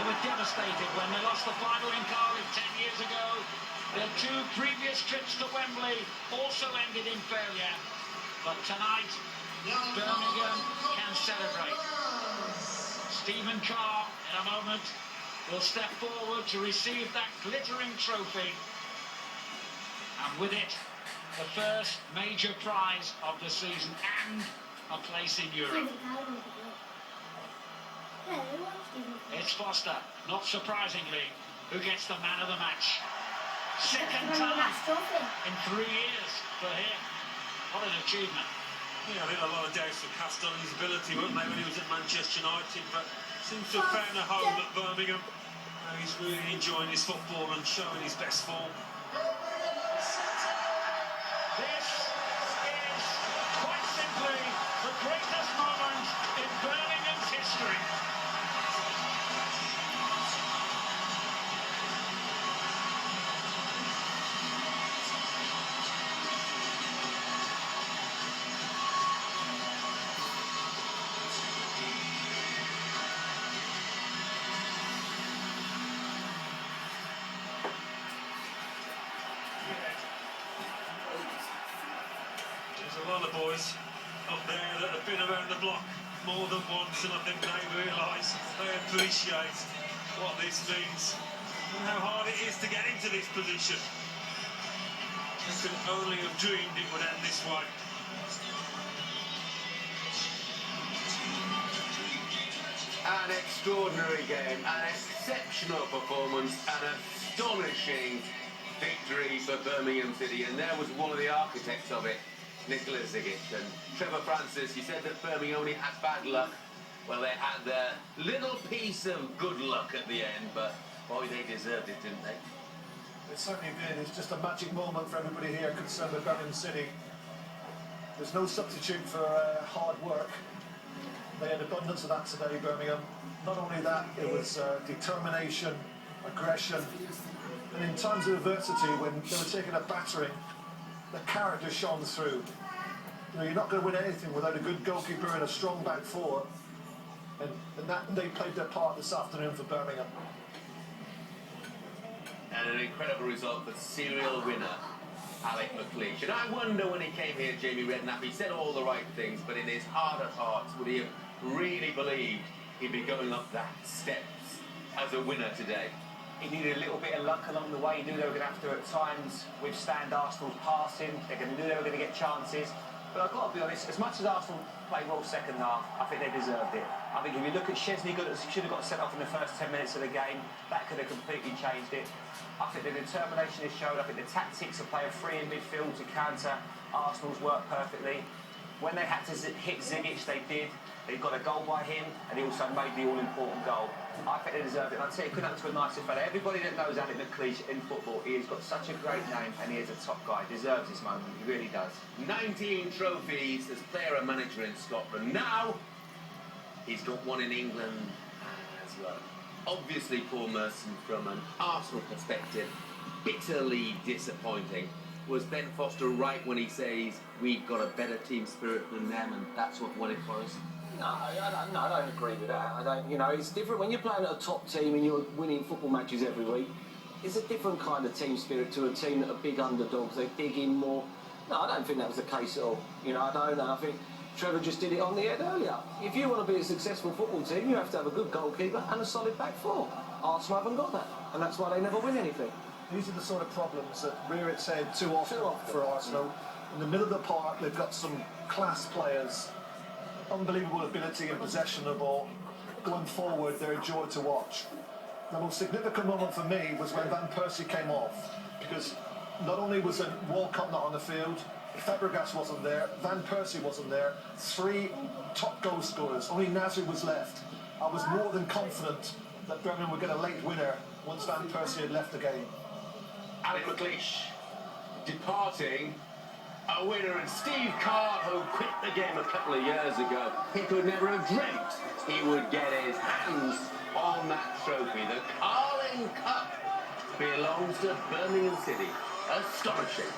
They were devastated when they lost the final in Cardiff 10 years ago. Their two previous trips to Wembley also ended in failure. But tonight, Birmingham can celebrate. Stephen Carr, in a moment, will step forward to receive that glittering trophy. And with it, the first major prize of the season and a place in Europe. It's Foster, not surprisingly, who gets the man of the match. Second time in 3 years for him. What an achievement. Yeah, I think a lot of doubts were cast on his ability, weren't they, when he was at Manchester United, but seems to have found a home at Birmingham. He's really enjoying his football and showing his best form. This is, quite simply, the greatest moment in Birmingham's history. There's a lot of boys up there that have been around the block more than once, and I think they realise, they appreciate what this means and how hard it is to get into this position. They could only have dreamed it would end this way. An extraordinary game, an exceptional performance, an astonishing victory for Birmingham City, and there was one of the architects of it, Nicholas Zigic. And Trevor Francis, you said that Birmingham only had bad luck. Well, they had their little piece of good luck at the end, but boy, they deserved it, didn't they? It certainly did. It's just a magic moment for everybody here concerned with Birmingham City. There's no substitute for hard work. They had abundance of that today, Birmingham. Not only that, it was determination, aggression, and in times of adversity, when they were taking a battering, the character shone through. You know, you're not going to win anything without a good goalkeeper and a strong back four, and that they played their part this afternoon for Birmingham. And an incredible result for serial winner Alec McLeish. And I wonder, when he came here, Jamie Redknapp, he said all the right things, but in his heart of hearts, would he have really believed he'd be going up that steps as a winner today? He needed a little bit of luck along the way. He knew they were going to have to, at times, withstand Arsenal's passing. They knew they were going to get chances. But I've got to be honest, as much as Arsenal played well second half, I think they deserved it. I think if you look at Chesney, should have got sent off in the first 10 minutes of the game. That could have completely changed it. I think the determination is shown. I think the tactics of playing free in midfield to counter Arsenal's worked perfectly. When they had to hit Zigic, they did. They got a goal by him, and he also made the all-important goal. I think they deserved it. And I'd say it couldn't happen to a nicer fella. Everybody that knows Alec McLeish in football, he has got such a great name, and he is a top guy. He deserves this moment. He really does. 19 trophies as player and manager in Scotland. Now, he's got one in England as well. Obviously, Paul Merson, from an Arsenal perspective, bitterly disappointing. Was Ben Foster right when he says we've got a better team spirit than them, and that's what won it for us? No, I don't agree with that. I don't. You know, it's different when you're playing at a top team and you're winning football matches every week. It's a different kind of team spirit to a team that are big underdogs. They dig in more. No, I don't think that was the case at all. You know, I don't know. I think Trevor just did it on the head earlier. If you want to be a successful football team, you have to have a good goalkeeper and a solid back four. Arsenal haven't got that, and that's why they never win anything. These are the sort of problems that rear its head too often for Arsenal. In the middle of the park, they've got some class players, unbelievable ability and possession of the ball. Going forward, they're a joy to watch. The most significant moment for me was when Van Persie came off, because not only was Walcott not on the field, Fabregas wasn't there, Van Persie wasn't there, 3 top goal scorers, only Nasri was left. I was more than confident that Birmingham would get a late winner once Van Persie had left the game. Alec McLeish departing a winner, and Steve Carr, who quit the game a couple of years ago, he could never have dreamt he would get his hands on that trophy. The Carling Cup belongs to Birmingham City. Astonishing.